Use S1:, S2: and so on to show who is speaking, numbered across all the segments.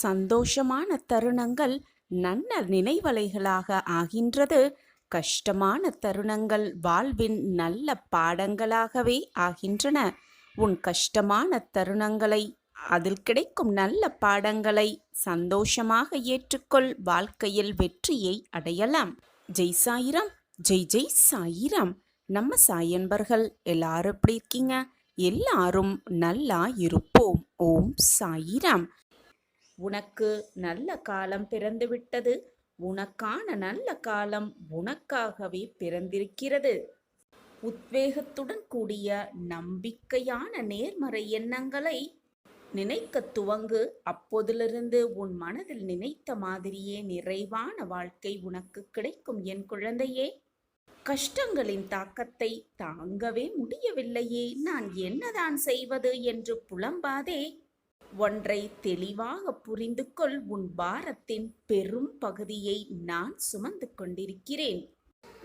S1: சந்தோஷமான தருணங்கள் நல்ல நினைவலைகளாக ஆகின்றது. கஷ்டமான தருணங்கள் வாழ்வின் நல்ல பாடங்களாகவே ஆகின்றன. உன் கஷ்டமான தருணங்களை, அதில் கிடைக்கும் நல்ல பாடங்களை சந்தோஷமாக ஏற்றுக்கொள். வாழ்க்கையில் வெற்றியை அடையலாம். ஜெய் சாயிராம். ஜெய் ஜெய் சாயிராம். நம்ம சாயன்பர்கள் எல்லாரும் எப்படி இருக்கீங்க? எல்லாரும் நல்லா இருப்போம். ஓம் சாயிராம். உனக்கு நல்ல காலம் பிறந்துவிட்டது. உனக்கான நல்ல காலம் உனக்காகவே பிறந்திருக்கிறது. உத்வேகத்துடன் கூடிய நம்பிக்கையான நேர்மறை எண்ணங்களை நினைக்க துவங்கு. அப்போதிலிருந்து உன் மனதில் நினைத்த மாதிரியே நிறைவான வாழ்க்கை உனக்கு கிடைக்கும். என் குழந்தையே, கஷ்டங்களின் தாக்கத்தை தாங்கவே முடியவில்லையே, நான் என்னதான் செய்வது என்று புலம்பாதே. ஒன்றை தெளிவாக புரிந்து கொள். உன் பாரத்தின் பெரும் பகுதியை நான் சுமந்து கொண்டிருக்கிறேன்.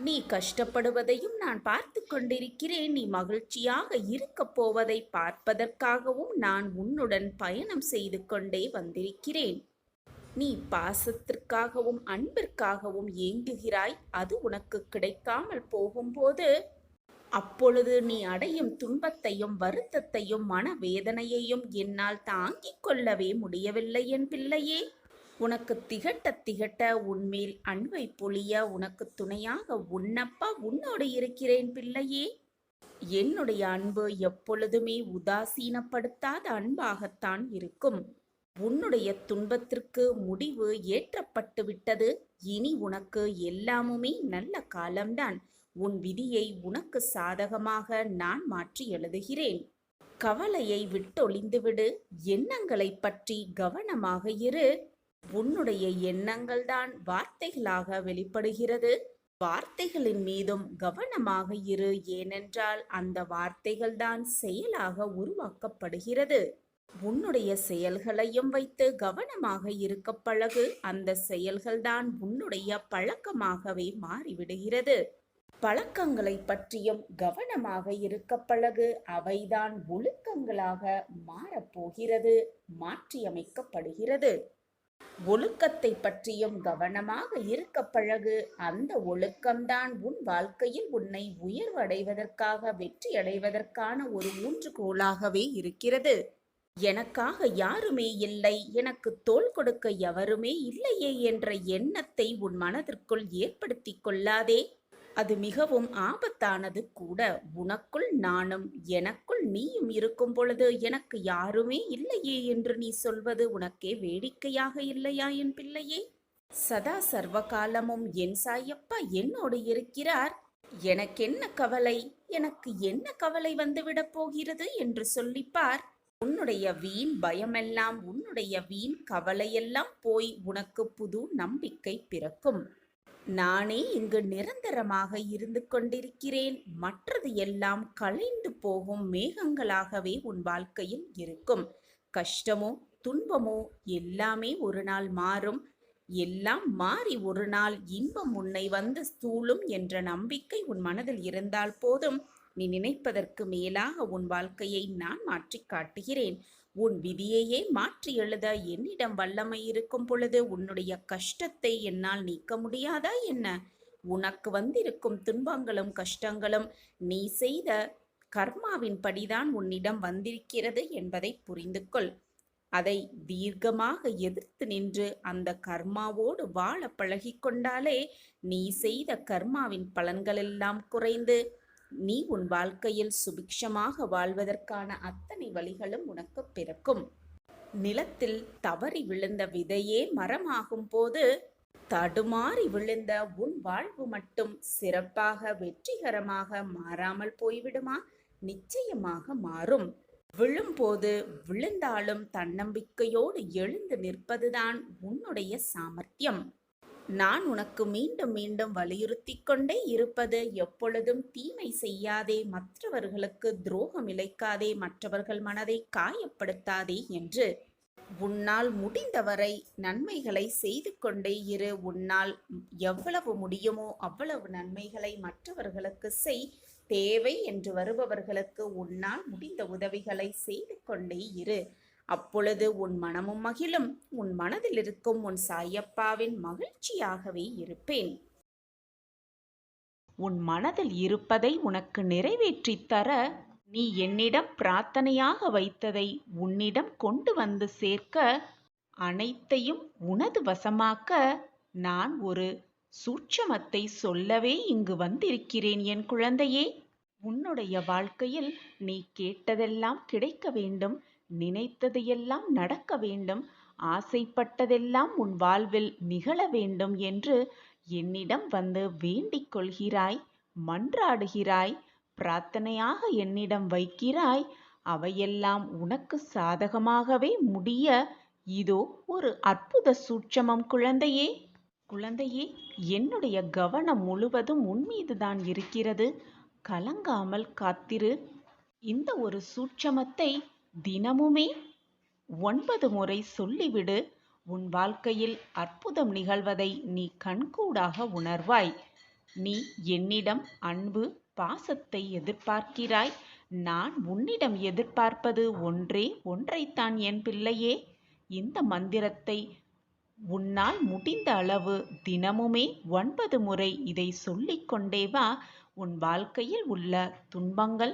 S1: நீ கஷ்டப்படுவதையும் நான் பார்த்து கொண்டிருக்கிறேன். நீ மகிழ்ச்சியாக இருக்கப் போவதை பார்ப்பதற்காகவும் நான் உன்னுடன் பயணம் செய்து கொண்டே வந்திருக்கிறேன். நீ பாசத்திற்காகவும் அன்பிற்காகவும் ஏங்குகிறாய். அது உனக்கு கிடைக்காமல் போகும்போது, அப்பொழுது நீ அடையும் துன்பத்தையும் வருத்தத்தையும் மனவேதனையையும் என்னால் தாங்கிக் கொள்ளவே முடியவில்லை. என் பிள்ளையே, உனக்கு திகட்ட திகட்ட உன்மேல் அன்பை பொழிய உனக்கு துணையாக உன்னப்பா உன்னோடு இருக்கிறேன். பிள்ளையே, என்னுடைய அன்பு எப்பொழுதுமே உதாசீனப்படுத்தாத அன்பாகத்தான் இருக்கும். உன்னுடைய துன்பத்திற்கு முடிவு ஏற்றப்பட்டு விட்டது. இனி உனக்கு எல்லாமுமே நல்ல காலம்தான். உன் விதியை உனக்கு சாதகமாக நான் மாற்றி எழுதுகிறேன். கவலையை விட்டொழிந்துவிடு. எண்ணங்களை பற்றி கவனமாக இரு. உன்னுடைய எண்ணங்கள் தான் வார்த்தைகளாக வெளிப்படுகிறது. வார்த்தைகளின் மீதும் கவனமாக இரு. ஏனென்றால் அந்த வார்த்தைகள் தான் செயலாக உருவாக்கப்படுகிறது. உன்னுடைய செயல்களையும் வைத்து கவனமாக இருக்க பழகு. அந்த செயல்கள்தான் உன்னுடைய பழக்கமாகவே மாறிவிடுகிறது. பழக்கங்களை பற்றியும் கவனமாக இருக்க பழகு. அவைதான் ஒழுக்கங்களாக மாறப்போகிறது, மாற்றியமைக்கப்படுகிறது. ஒழுக்கத்தை பற்றியும் கவனமாக இருக்க பழகு. அந்த ஒழுக்கம்தான் உன் வாழ்க்கையில் உன்னை உயர்வடைவதற்காக, வெற்றி அடைவதற்கான ஒரு ஊன்றுகோலாகவே இருக்கிறது. எனக்காக யாருமே இல்லை, எனக்கு தோள் கொடுக்க எவருமே இல்லையே என்ற எண்ணத்தை உன் மனதிற்குள் ஏற்படுத்தி கொள்ளாதே. அது மிகவும் ஆபத்தானது கூட. உனக்குள் நானும் எனக்குள் நீயும் இருக்கும் பொழுது எனக்கு யாருமே இல்லையே என்று நீ சொல்வது உனக்கே வேடிக்கையாக இல்லையா என் பிள்ளையே? சதா சர்வகாலமும் என் சாயப்பா என்னோடு இருக்கிறார். எனக்கென்ன கவலை, எனக்கு என்ன கவலை வந்துவிடப் போகிறது என்று சொல்லிப்பார். உன்னுடைய வீண் பயமெல்லாம், உன்னுடைய வீண் கவலையெல்லாம் போய் உனக்கு புது நம்பிக்கை பிறக்கும். நானே இங்கு நிரந்தரமாக இருந்து கொண்டிருக்கிறேன். மற்றது எல்லாம் கலைந்து போகும் மேகங்களாகவே உன் வாழ்க்கையில் இருக்கும். கஷ்டமோ துன்பமோ எல்லாமே ஒரு நாள் மாறும். எல்லாம் மாறி ஒரு நாள் இன்பம் உன்னை வந்து சூழும் என்ற நம்பிக்கை உன் மனதில் இருந்தால் போதும். நீ நினைப்பதற்கு மேலாக உன் வாழ்க்கையை நான் மாற்றி காட்டுகிறேன். உன் விதியையே மாற்றி எழுத என்னிடம் வல்லமை இருக்கும் பொழுது உன்னுடைய கஷ்டத்தை என்னால் நீக்க முடியாதா என்ன? உனக்கு வந்திருக்கும் துன்பங்களும் கஷ்டங்களும் நீ செய்த கர்மாவின் படிதான் உன்னிடம் வந்திருக்கிறது என்பதை புரிந்து கொள். அதை தீர்க்கமாக எதிர்த்து நின்று அந்த கர்மாவோடு வாழ பழகிக்கொண்டாலே நீ செய்த கர்மாவின் பலன்களெல்லாம் குறைந்து நீ உன் வாழ்க்கையில் சுபிக்ஷமாக வாழ்வதற்கான அத்தனை வழிகளும் உனக்கு பிறக்கும். நிலத்தில் தவறி விழுந்த விதையே மரமாகும் போது தடுமாறி விழுந்த உன் வாழ்வு மட்டும் சிறப்பாக வெற்றிகரமாக மாறாமல் போய்விடுமா? நிச்சயமாக மாறும். விழும்போது விழுந்தாலும் தன்னம்பிக்கையோடு எழுந்து நிற்பதுதான் உன்னுடைய சாமர்த்தியம். நான் உனக்கு மீண்டும் மீண்டும் வலியுறுத்தி கொண்டே இருப்பது எப்பொழுதும் தீமை செய்யாதே, மற்றவர்களுக்கு துரோகம் இழைக்காதே, மற்றவர்கள் மனதை காயப்படுத்தாதே என்று. உன்னால் முடிந்தவரை நன்மைகளை செய்து கொண்டே இரு. உன்னால் எவ்வளவு முடியுமோ அவ்வளவு நன்மைகளை மற்றவர்களுக்கு செய். தேவை என்று வருபவர்களுக்கு உன்னால் முடிந்த உதவிகளை செய்து கொண்டே இரு. அப்பொழுது உன் மனமும் மகிழும். உன் மனதில் இருக்கும் உன் சாயப்பாவின் மகிழ்ச்சியாகவே இருப்பேன். உன் மனதில் இருப்பதை உனக்கு நிறைவேற்றித் தர நீ என்னிடம் பிரார்த்தனையாக வைத்ததை உன்னிடம் கொண்டு வந்து சேர்க்க, அனைத்தையும் உனது வசமாக்க நான் ஒரு சூட்சமத்தை சொல்லவே இங்கு வந்திருக்கிறேன் என் குழந்தையே. உன்னுடைய வாழ்க்கையில் நீ கேட்டதெல்லாம் கிடைக்க வேண்டும், நினைத்ததையெல்லாம் நடக்க வேண்டும், ஆசைப்பட்டதெல்லாம் உன் வாழ்வில் நிகழ வேண்டும் என்று என்னிடம் வந்து வேண்டிக் கொள்கிறாய், மன்றாடுகிறாய், பிரார்த்தனையாக என்னிடம் வைக்கிறாய். அவையெல்லாம் உனக்கு சாதகமாகவே முடிய இதோ ஒரு அற்புத சூட்சமம் குழந்தையே. குழந்தையே, என்னுடைய கவனம் முழுவதும் உன்மீதுதான் இருக்கிறது. கலங்காமல் காத்திரு. இந்த ஒரு சூட்சமத்தை தினமுமே 9 முறை சொல்லிவிடு. உன் வாழ்க்கையில் அற்புதம் நிகழ்வதை நீ கண்கூடாக உணர்வாய். நீ என்னிடம் அன்பு, பாசத்தை எதிர்பார்க்கிறாய். நான் உன்னிடம் எதிர்பார்ப்பது ஒன்றே ஒன்றைத்தான் என் பிள்ளையே. இந்த மந்திரத்தை உன்னால் முடிந்த அளவு தினமுமே 9 முறை இதை சொல்லிக்கொண்டே வா. உன் வாழ்க்கையில் உள்ள துன்பங்கள்,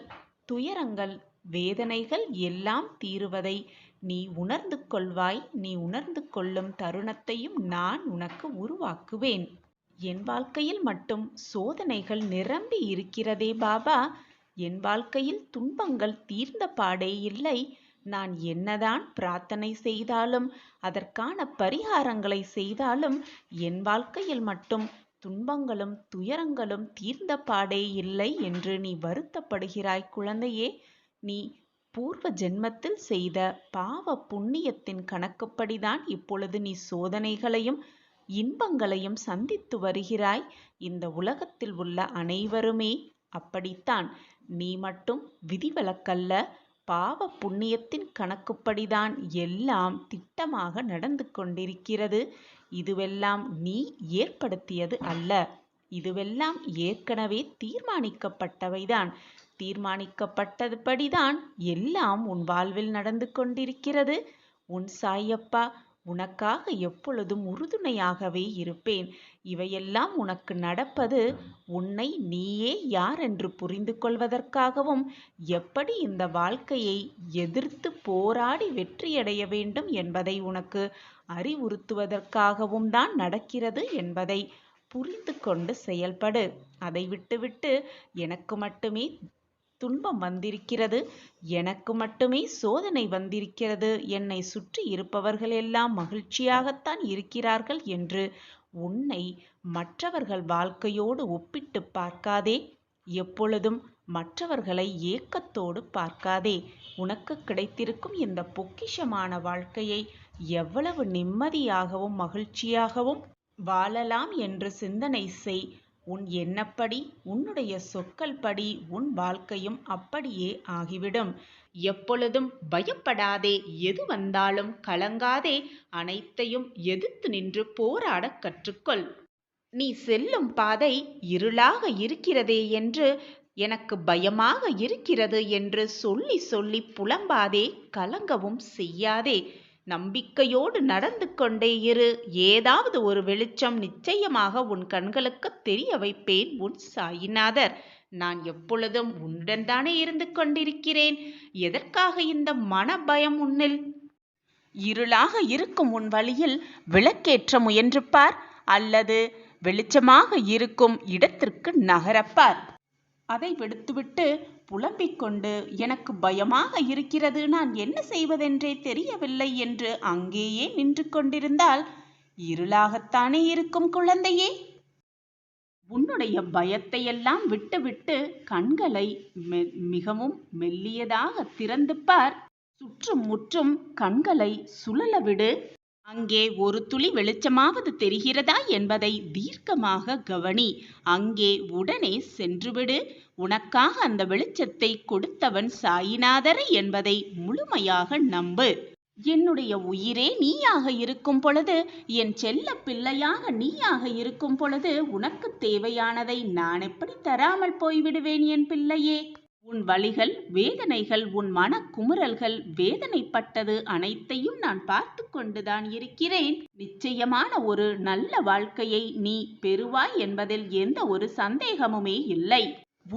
S1: துயரங்கள், வேதனைகள் எல்லாம் தீருவதை நீ உணர்ந்து கொள்வாய். நீ உணர்ந்து கொள்ளும் தருணத்தையும் நான் உனக்கு உருவாக்குவேன். என் வாழ்க்கையில் மட்டும் சோதனைகள் நிரம்பி இருக்கிறதே பாபா. என் வாழ்க்கையில் துன்பங்கள் தீர்ந்த பாடே இல்லை. நான் என்னதான் பிரார்த்தனை செய்தாலும், அதற்கான பரிகாரங்களை செய்தாலும் என் வாழ்க்கையில் மட்டும் துன்பங்களும் துயரங்களும் தீர்ந்த பாடே இல்லை என்று நீ வருத்தப்படுகிறாய் குழந்தையே. நீ பூர்வ ஜென்மத்தில் செய்த பாவ புண்ணியத்தின் கணக்குப்படிதான் இப்பொழுது நீ சோதனைகளையும் இன்பங்களையும் சந்தித்து வருகிறாய். இந்த உலகத்தில் உள்ள அனைவருமே அப்படித்தான். நீ மட்டும் விதிவிலக்கல்ல. பாவ புண்ணியத்தின் கணக்குப்படிதான் எல்லாம் திட்டமாக நடந்து கொண்டிருக்கிறது. இதுவெல்லாம் நீ ஏற்படுத்தியது அல்ல. இதுவெல்லாம் ஏற்கனவே தீர்மானிக்கப்பட்டவைதான். தீர்மானிக்கப்பட்டபடிதான் எல்லாம் உன் வாழ்வில் நடந்து கொண்டிருக்கிறது. உன் சாயப்பா உனக்காக எப்பொழுதும் உறுதுணையாகவே இருப்பேன். இவையெல்லாம் உனக்கு நடப்பது உன்னை நீயே யார் என்று புரிந்து கொள்வதற்காகவும், எப்படி இந்த வாழ்க்கையை எதிர்த்து போராடி வெற்றியடைய வேண்டும் என்பதை உனக்கு அறிவுறுத்துவதற்காகவும் தான் நடக்கிறது என்பதை புரிந்து கொண்டு செயல்படு. அதை விட்டுவிட்டு எனக்கு மட்டுமே துன்பம் வந்திருக்கிறது, எனக்கு மட்டுமே சோதனை வந்திருக்கிறது, என்னை சுற்றி இருப்பவர்கள் எல்லாம் மகிழ்ச்சியாகத்தான் இருக்கிறார்கள் என்று உன்னை மற்றவர்கள் வாழ்க்கையோடு ஒப்பிட்டு பார்க்காதே. எப்பொழுதும் மற்றவர்களை ஏக்கத்தோடு பார்க்காதே. உனக்கு கிடைத்திருக்கும் இந்த பொக்கிஷமான வாழ்க்கையை எவ்வளவு நிம்மதியாகவும் மகிழ்ச்சியாகவும் வாழலாம் என்று சிந்தனை செய். உன் எண்ணப்படி, உன்னுடைய சொற்கள் படி உன் வாழ்க்கையும் அப்படியே ஆகிவிடும். எப்பொழுதும் பயப்படாதே. எது வந்தாலும் கலங்காதே. அனைத்தையும் எதிர்த்து நின்று போராட கற்றுக்கொள். நீ செல்லும் பாதை இருளாக இருக்கிறதே என்று, எனக்கு பயமாக இருக்கிறது என்று சொல்லி சொல்லி புலம்பாதே. கலங்கவும் செய்யாதே. நம்பிக்கையோடு நடந்து கொண்டே இரு. ஏதாவது ஒரு வெளிச்சம் நிச்சயமாக உன் கண்களுக்கு தெரிய வைப்பேன். உன் சாயிநாதர். நான் எப்பொழுதும் உன்னுடன் தானே இருந்து கொண்டிருக்கிறேன். எதற்காக இந்த மன பயம் உன்னில்? இருளாக இருக்கும் உன் வழியில் விளக்கேற்ற முயன்று பார், அல்லது வெளிச்சமாக இருக்கும் இடத்திற்கு நகரப்பார். அதை விடுத்துவிட்டு புலம்பிக் கொண்டு எனக்கு பயமாக இருக்கிறது, நான் என்ன செய்வதென்றே தெரியவில்லை என்று அங்கேயே நின்று கொண்டிருந்தால் இருளாகத்தானே இருக்கும் குழந்தையே. உன்னுடைய பயத்தையெல்லாம் விட்டுவிட்டு கண்களை மிகவும் மெல்லியதாக திறந்து பார். சுற்றும் முற்றும் கண்களை சுழல விடு. அங்கே ஒரு துளி வெளிச்சமாவது தெரிகிறதா என்பதை தீர்க்கமாக கவனி. அங்கே உடனே சென்றுவிடு. உனக்காக அந்த வெளிச்சத்தை கொடுத்தவன் சாயிநாதரை என்பதை முழுமையாக நம்பு. என்னுடைய உயிரே நீயாக இருக்கும் பொழுது, என் செல்ல பிள்ளையாக நீயாக இருக்கும் பொழுது உனக்கு தேவையானதை நான் எப்படி தராமல் போய்விடுவேன் என் பிள்ளையே? உன் வலிகள், வேதனைகள், உன் மனக்குமுறல்கள், வேதனைப்பட்டது அனைத்தையும் நான் பார்த்து கொண்டுதான் இருக்கிறேன். நிச்சயமான ஒரு நல்ல வாழ்க்கையை நீ பெறுவாய் என்பதில் எந்த ஒரு சந்தேகமுமே இல்லை.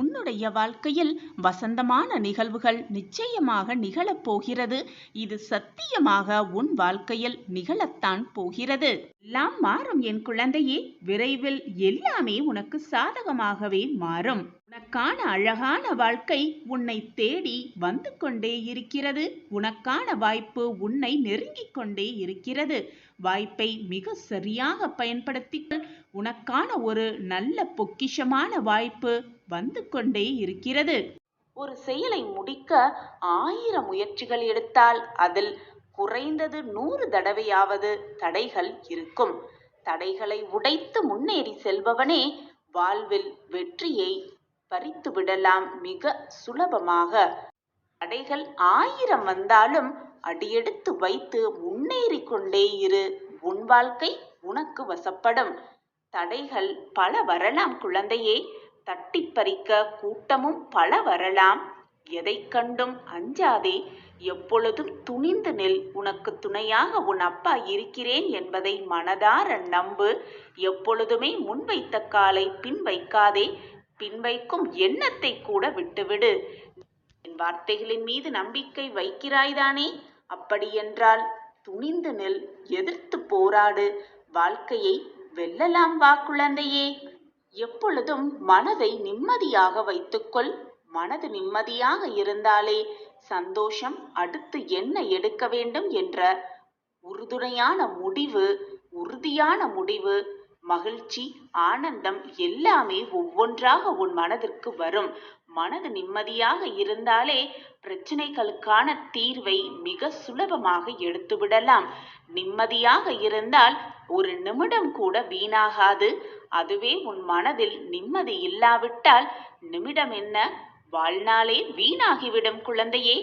S1: உன்னுடைய வாழ்க்கையில் வசந்தமான நிகழ்வுகள் நிச்சயமாக நிகழப்போகிறது. இது சத்தியமாக உன் வாழ்க்கையில் நிகழத்தான் போகிறது. எல்லாம் மாறும் என் குழந்தையே. விரைவில் எல்லாமே உனக்கு சாதகமாகவே மாறும். உனக்கான அழகான வாழ்க்கை உன்னை தேடி வந்து கொண்டே இருக்கிறது. உனக்கான வாய்ப்பு உன்னை நெருங்கிக் கொண்டே இருக்கிறது. வாய்ப்பை மிக சரியாக பயன்படுத்திக்கொள். உனக்கான ஒரு நல்ல பொக்கிஷமான வாய்ப்பு வந்து கொண்டே இருக்கிறது. ஒரு செயலை முடிக்க 1000 முயற்சிகள் எடுத்தால் அதில் குறைந்தது 100 தடவையாவது தடைகள் இருக்கும். தடைகளை உடைத்து முன்னேறி செல்பவனே வாழ்வில் வெற்றியை பறித்து விடலாம் மிக சுலபமாக. தடைகள் 1000 வந்தாலும் அடியெடுத்து வைத்து முன்னேறி கொண்டே இரு. உன் வாழ்க்கை உனக்கு வசப்படும். தடைகள் பல வரலாம் குழந்தையே. தட்டி பறிக்க கூட்டமும் பல வரலாம். எதை கண்டும் அஞ்சாதே. எப்பொழுதும் துணிந்து நில். உனக்கு துணையாக உன் அப்பா இருக்கிறேன் என்பதை மனதார நம்பு. எப்பொழுதுமே முன்வைத்த காலை பின் வைக்காதே. பின்வைக்கும் எண்ணத்தை கூட விட்டுவிடு. என் வார்த்தைகளின் மீது நம்பிக்கை வைக்கிறாய்தானே? அப்படியென்றால் துணிந்து நில். எதிர்த்து போராடு. வாழ்க்கையை வெல்லலாம் வா குழந்தையே. எப்பொழுதும் மனதை நிம்மதியாக வைத்துக்கொள். மனது நிம்மதியாக இருந்தாலே சந்தோஷம் அடுத்து என்ன எடுக்க வேண்டும் என்ற உறுதுணையான முடிவு, உறுதியான முடிவு, மகிழ்ச்சி, ஆனந்தம் எல்லாமே ஒவ்வொன்றாக உன் மனதிற்கு வரும். மனது நிம்மதியாக இருந்தாலே பிரச்சனைகளுக்கான தீர்வை மிக சுலபமாக எடுத்துவிடலாம். நிம்மதியாக இருந்தால் ஒரு நிமிடம் கூட வீணாகாது. அதுவே உன் மனதில் நிம்மதி இல்லாவிட்டால் நிமிடம் என்ன, வாழ்நாளே வீணாகிவிடும் குழந்தையே.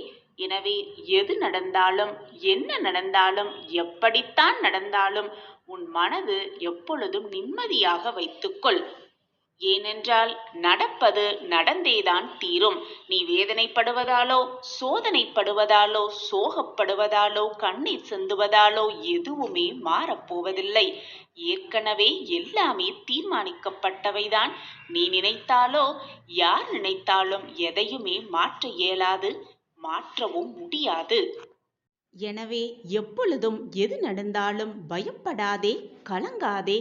S1: எனவே எது நடந்தாலும், என்ன நடந்தாலும், எப்படித்தான் நடந்தாலும் உன் மனது எப்பொழுதும் நிம்மதியாக வைத்துக்கொள். ஏனென்றால் நடப்பது நடந்தேதான் தீரும். நீ வேதனைப்படுவதாலோ, சோதனைப்படுவதாலோ, சோகப்படுவதாலோ, கண்ணீர் சிந்துவதாலோ எதுவுமே மாறப்போவதில்லை. ஏற்கனவே எல்லாமே தீர்மானிக்கப்பட்டவைதான். நீ நினைத்தாலோ, யார் நினைத்தாலும் எதையுமே மாற்ற இயலாது, மாற்றவும் முடியாது. எனவே எப்பொழுதும் எது நடந்தாலும் பயப்படாதே, கலங்காதே.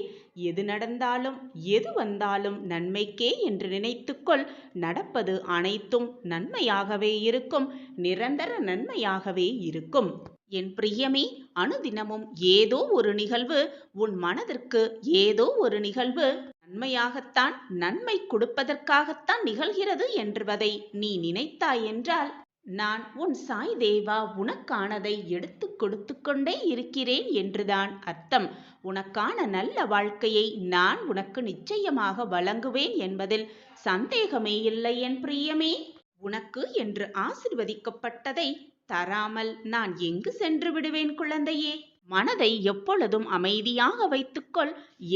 S1: எது நடந்தாலும் எது வந்தாலும் நன்மைக்கே என்று நினைத்துக்கொள். நடப்பது அனைத்தும் நன்மையாகவே இருக்கும். நிரந்தர நன்மையாகவே இருக்கும். என் பிரியமே, அனுதினமும் ஏதோ ஒரு நிகழ்வு உன் மனதிற்கு, ஏதோ ஒரு நிகழ்வு நன்மையாகத்தான், நன்மை கொடுப்பதற்காகத்தான் நிகழ்கிறது என்பதை நீ நினைத்தாய் என்றால் நான் உன் சாய் தேவா உனக்கானதை எடுத்து கொடுத்து கொண்டே இருக்கிறேன் என்றுதான் அர்த்தம். உனக்கான நல்ல வாழ்க்கையை நான் உனக்கு நிச்சயமாக வழங்குவேன் என்பதில் சந்தேகமே இல்லை என் பிரியமே. உனக்கு என்று ஆசீர்வதிக்கப்பட்டதை தராமல் நான் எங்கு சென்று விடுவேன் குழந்தையே? மனதை எப்பொழுதும் அமைதியாக வைத்துக்கொள்.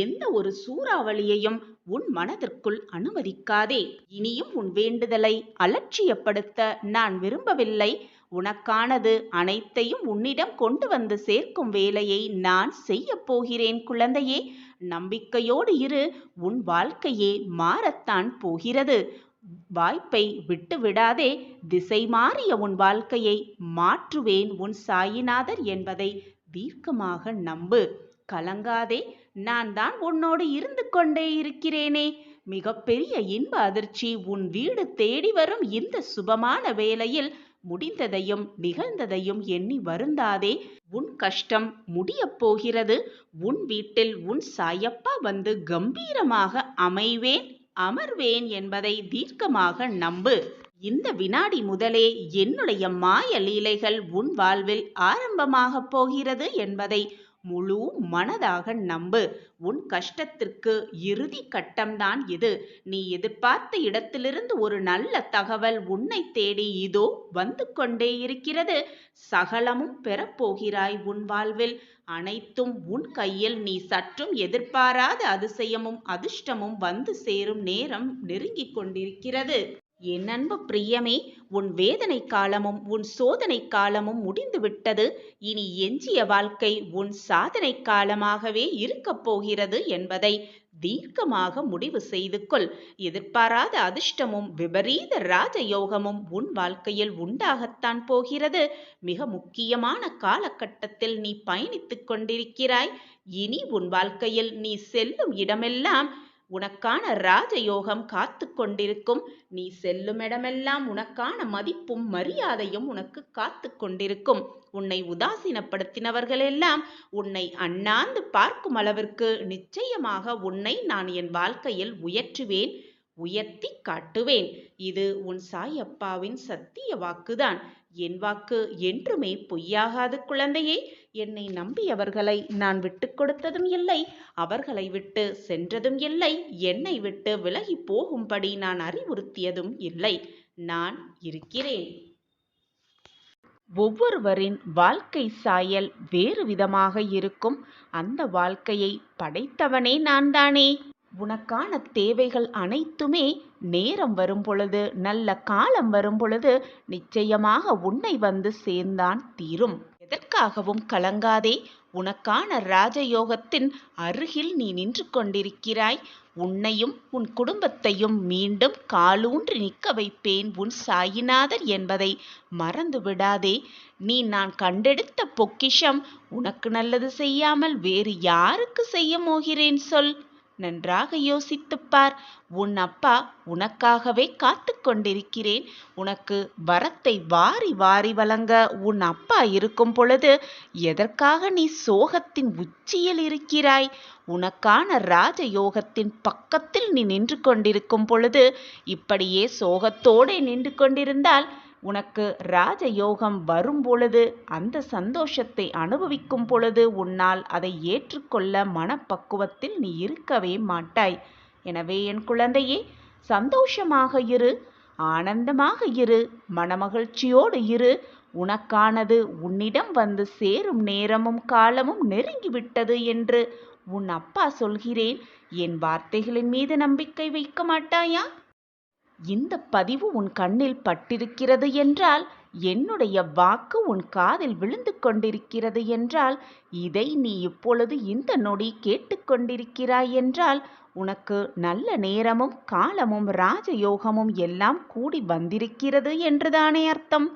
S1: எந்த ஒரு சூறாவளியையும் உன் மனதிற்குள் அனுமதிக்காதே. இனியும் உன் வேண்டுதலை அலட்சியப்படுத்த நான் விரும்பவில்லை. உனக்கானது அனைத்தையும் உன்னிடம் கொண்டு வந்து சேர்க்கும் வேலையை நான் செய்ய போகிறேன் குழந்தையே. நம்பிக்கையோடு இரு. உன் வாழ்க்கையே மாறத்தான் போகிறது. வாய்ப்பை விட்டு விடாதே. திசை மாறிய உன் வாழ்க்கையை மாற்றுவேன் உன் சாயிநாதர் என்பதை தீர்க்கமாக நம்பு. கலங்காதே. நான் தான் உன்னோடு இருந்து கொண்டே இருக்கிறேனே. மிகப்பெரிய இன்ப அதிர்ச்சி உன் வீடு தேடி வரும் இந்த சுபமான வேளையில் முடிந்ததையும் நிகழ்ந்ததையும் எண்ணி வருந்தாதே. உன் கஷ்டம் முடியப் போகிறது. உன் வீட்டில் உன் சாயப்பா வந்து கம்பீரமாக அமர்வேன் என்பதை தீர்க்கமாக நம்பு. இந்த வினாடி முதலே என்னுடைய மாய லீலைகள் உன் வாழ்வில் ஆரம்பமாக போகிறது என்பதை முழு மனதாக நம்பு. உன் கஷ்டத்திற்கு இறுதி கட்டம்தான் இது. நீ எதிர்பார்த்த இடத்திலிருந்து ஒரு நல்ல தகவல் உன்னை தேடி இதோ வந்து கொண்டே இருக்கிறது. சகலமும் பெறப்போகிறாய் உன் வாழ்வில். அனைத்தும் உன் கையில். நீ சற்றும் எதிர்பாராத அதிசயமும் அதிர்ஷ்டமும் வந்து சேரும் நேரம் நெருங்கிக் கொண்டிருக்கிறது. என் அன்பு பிரியமே, உன் வேதனை காலமும் உன் சோதனை காலமும் முடிந்துவிட்டது. இனி எஞ்சிய வாழ்க்கை உன் சாதனை காலமாகவே இருக்கப் போகிறது என்பதை தீர்க்கமாக முடிவு செய்து கொள். எதிர்பாராத அதிர்ஷ்டமும் விபரீத ராஜயோகமும் உன் வாழ்க்கையில் உண்டாகத்தான் போகிறது. மிக முக்கியமான காலகட்டத்தில் நீ பயணித்துக் கொண்டிருக்கிறாய். இனி உன் வாழ்க்கையில் நீ செல்லும் இடமெல்லாம் உனக்கான ராஜயோகம் காத்து கொண்டிருக்கும். நீ செல்லும் இடமெல்லாம் உனக்கான மதிப்பும் மரியாதையும் உனக்கு காத்து கொண்டிருக்கும். உன்னை உதாசீனப்படுத்தினவர்கள் எல்லாம் உன்னை அண்ணாந்து பார்க்கும் அளவிற்கு நிச்சயமாக உன்னை நான் என் வாழ்க்கையில் உயர்த்துவேன், உயர்த்தி காட்டுவேன். இது உன் சாயப்பாவின் சத்திய வாக்குதான். என் வாக்கு என்றுமே பொய்யாகாது குழந்தையே. என்னை நம்பியவர்களை நான் விட்டு கொடுத்ததும் இல்லை, அவர்களை விட்டு சென்றதும் இல்லை, என்னை விட்டு விலகி போகும்படி நான் அறிவுறுத்தியதும் இல்லை. நான் இருக்கிறேன். ஒவ்வொருவரின் வாழ்க்கை சாயல் வேறு விதமாக இருக்கும். அந்த வாழ்க்கையை படைத்தவனே நான் தானே. உனக்கான தேவைகள் அனைத்துமே நேரம் வரும் பொழுது, நல்ல காலம் வரும் பொழுது நிச்சயமாக உன்னை வந்து சேர்ந்தான் தீரும். எதற்காகவும் கலங்காதே. உனக்கான ராஜயோகத்தின் அருகில் நீ நின்று கொண்டிருக்கிறாய். உன்னையும் உன் குடும்பத்தையும் மீண்டும் காலூன்றி நிற்க வைப்பேன் உன் சாயிநாதர் என்பதை மறந்து விடாதே. நான் கண்டெடுத்த பொக்கிஷம் உனக்கு நல்லது செய்யாமல் வேறு யாருக்கு செய்ய போகிறேன் சொல்? நன்றாக யோசித்துப்பார். உன் அப்பா உனக்காகவே காத்து கொண்டிருக்கிறேன். உனக்கு வரத்தை வாரி வாரி வழங்க உன் அப்பா இருக்கும் பொழுது எதற்காக நீ சோகத்தின் உச்சியில் இருக்கிறாய்? உனக்கான ராஜயோகத்தின் பக்கத்தில் நீ நின்று கொண்டிருக்கும் பொழுது இப்படியே சோகத்தோடு நின்று கொண்டிருந்தால் உனக்கு ராஜயோகம் வரும் பொழுது, அந்த சந்தோஷத்தை அனுபவிக்கும் பொழுது உன்னால் அதை ஏற்றுக்கொள்ள மனப்பக்குவத்தில் நீ இருக்கவே மாட்டாய். எனவே என் குழந்தையே, சந்தோஷமாக இரு, ஆனந்தமாக இரு, மனமகிழ்ச்சியோடு இரு. உனக்கானது உன்னிடம் வந்து சேரும் நேரமும் காலமும் நெருங்கிவிட்டது என்று உன் அப்பா சொல்கிறேன். என் வார்த்தைகளின் மீது நம்பிக்கை வைக்க மாட்டாயா? இந்த பதிவு உன் கண்ணில் பட்டிருக்கிறது என்றால், என்னுடைய வாக்கு உன் காதில் விழுந்து கொண்டிருக்கிறது என்றால், இதை நீ இப்பொழுது இந்த நொடி கேட்டுக்கொண்டிருக்கிறாய் என்றால், உனக்கு நல்ல நேரமும் காலமும் ராஜயோகமும் எல்லாம் கூடி வந்திருக்கிறது என்றுதானே அர்த்தம்.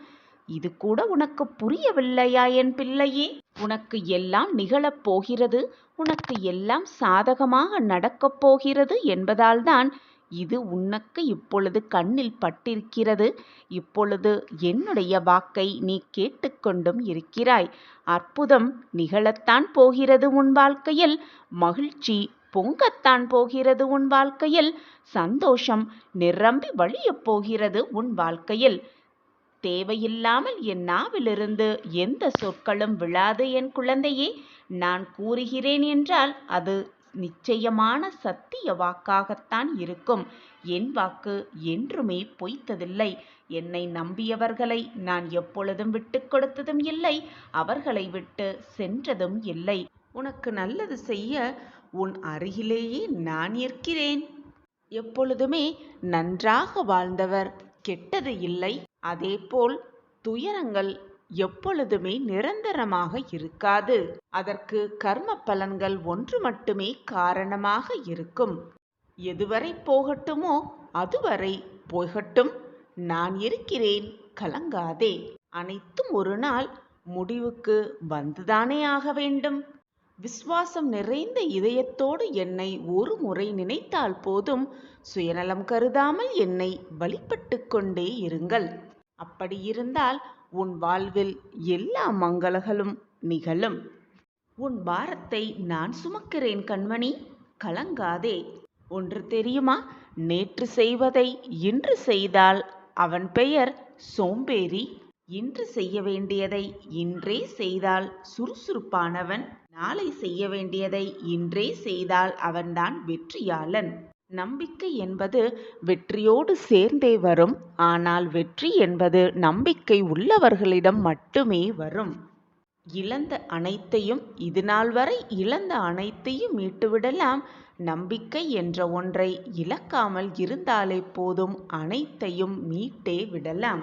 S1: இது கூட உனக்கு புரியவில்லையா என் பிள்ளையே? உனக்கு எல்லாம் நிகழப் போகிறது, உனக்கு எல்லாம் சாதகமாக நடக்கப் போகிறது என்பதால்தான் இது உனக்கு இப்பொழுது கண்ணில் பட்டிருக்கிறது. இப்பொழுது என்னுடைய வாக்கை நீ கேட்டுக்கொண்டும் இருக்கிறாய். அற்புதம் நிகழத்தான் போகிறது உன் வாழ்க்கையில். மகிழ்ச்சி பொங்கத்தான் போகிறது உன் வாழ்க்கையில். சந்தோஷம் நிரம்பி வழியப் போகிறது உன் வாழ்க்கையில். தேவையில்லாமல் என் நாவிலிருந்து எந்த சொற்களும் விழாது என் குழந்தையே. நான் கூறுகிறேன் என்றால் அது நிச்சயமான சத்திய வாக்காகத்தான் இருக்கும். என் வாக்கு என்றுமே பொய்த்ததில்லை. என்னை நம்பியவர்களை நான் எப்பொழுதும் விட்டு கொடுத்ததும் இல்லை, அவர்களை விட்டு சென்றதும் இல்லை. உனக்கு நல்லது செய்ய உன் அருகிலேயே நான் இருக்கிறேன். எப்பொழுதுமே நன்றாக வாழ்ந்தவர் கெட்டது இல்லை. அதேபோல் துயரங்கள் எப்பொழுதுமே நிரந்தரமாக இருக்காது. அதற்கு கர்ம பலன்கள் ஒன்று மட்டுமே காரணமாக இருக்கும். எதுவரை போகட்டுமோ அதுவரை போகட்டும். நான் இருக்கிறேன், கலங்காதே. அனைத்தும் ஒரு நாள் முடிவுக்கு வந்துதானே ஆக வேண்டும். விசுவாசம் நிறைந்த இதயத்தோடு என்னை ஒரு முறை நினைத்தால் போதும். சுயநலம் கருதாமல் என்னை வழிபட்டு கொண்டே இருங்கள். அப்படி இருந்தால் உன் வாழ்வில் எல்லா மங்களங்களும் நிகழும். உன் பாரத்தை நான் சுமக்கிறேன் கண்மணி, கலங்காதே. ஒன்று தெரியுமா? நேற்று செய்வதை இன்று செய்தால் அவன் பெயர் சோம்பேறி. இன்று செய்ய வேண்டியதை இன்றே செய்தால் சுறுசுறுப்பானவன். நாளை செய்ய வேண்டியதை இன்றே செய்தால் அவன்தான் வெற்றியாளன். நம்பிக்கை என்பது வெற்றியோடு சேர்ந்தே வரும். ஆனால் வெற்றி என்பது நம்பிக்கை உள்ளவர்களிடம் மட்டுமே வரும். இழந்த அனைத்தையும், இதுநாள் வரை இழந்த அனைத்தையும் மீட்டுவிடலாம். நம்பிக்கை என்ற ஒன்றை இழக்காமல் இருந்தாலே போதும், அனைத்தையும் மீட்டே விடலாம்.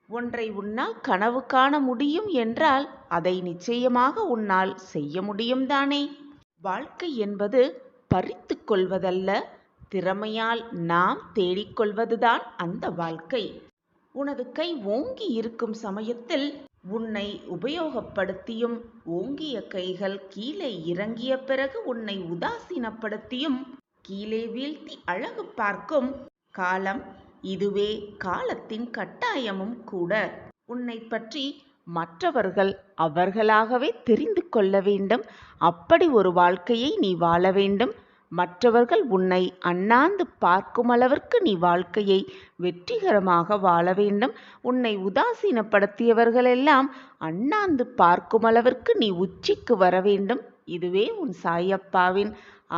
S1: ஒன்றை உன்னால் கனவு காண முடியும் என்றால் அதை நிச்சயமாக உன்னால் செய்ய முடியும் தானே? வாழ்க்கை என்பது பறித்து கொள்வதல்ல, திறமையால் நாம் தேடிக்கொள்வதுதான் அந்த வாழ்க்கை. உனது கை ஓங்கி இருக்கும் சமயத்தில் உன்னை உபயோகப்படுத்தியும், ஓங்கிய கைகள் கீழே இறங்கிய பிறகு உன்னை உதாசீனப்படுத்தியும் கீழே வீழ்த்தி அழகு பார்க்கும் காலம் இதுவே. காலத்தின் கட்டாயமும் கூட. உன்னை பற்றி மற்றவர்கள் அவர்களாகவே தெரிந்து கொள்ள வேண்டும். அப்படி ஒரு வாழ்க்கையை நீ வாழ வேண்டும். மற்றவர்கள் உன்னை அண்ணாந்து பார்க்கும் அளவிற்கு நீ வாழ்க்கையை வெற்றிகரமாக வாழ வேண்டும். உன்னை உதாசீனப்படுத்தியவர்களெல்லாம் அண்ணாந்து பார்க்கும் அளவிற்கு நீ உச்சிக்கு வர வேண்டும். இதுவே உன் சாயப்பாவின்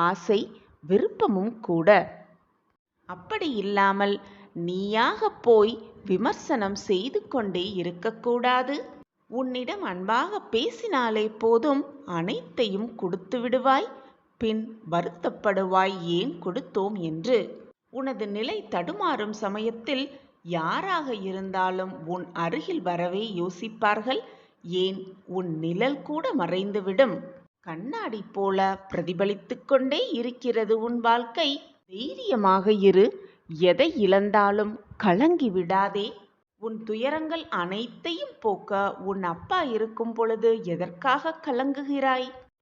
S1: ஆசை, விருப்பமும் கூட. அப்படி இல்லாமல் நீயாக போய் விமர்சனம் செய்து கொண்டே இருக்கக்கூடாது. உன்னிடம் அன்பாக பேசினாலே போதும், அனைத்தையும் கொடுத்து விடுவாய். பின் வருத்தப்படுவாய், ஏன் கொடுத்தோம் என்று. உனது நிலை தடுமாறும் சமயத்தில் யாராக இருந்தாலும் உன் அருகில் வரவே யோசிப்பார்கள். ஏன், உன் நிழல் கூட மறைந்துவிடும். கண்ணாடி போல பிரதிபலித்து கொண்டே இருக்கிறது உன் வாழ்க்கை. தைரியமாக இரு. எதை இழந்தாலும் கலங்கி விடாதே. உன் துயரங்கள் அனைத்தையும் போக்க உன் அப்பா இருக்கும் பொழுது எதற்காக கலங்குகிறாய்?